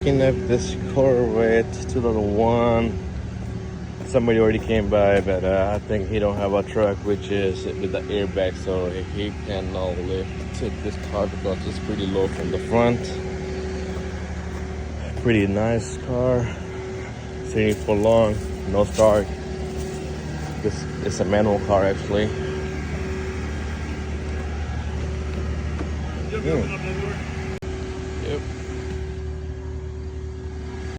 picking up this Corvette 2001. Somebody already came by, but I think he don't have a truck which is with the airbag, so he cannot lift this car because it's pretty low from the front. Pretty nice car, sitting for long, no start. This is a manual car actually. Yep.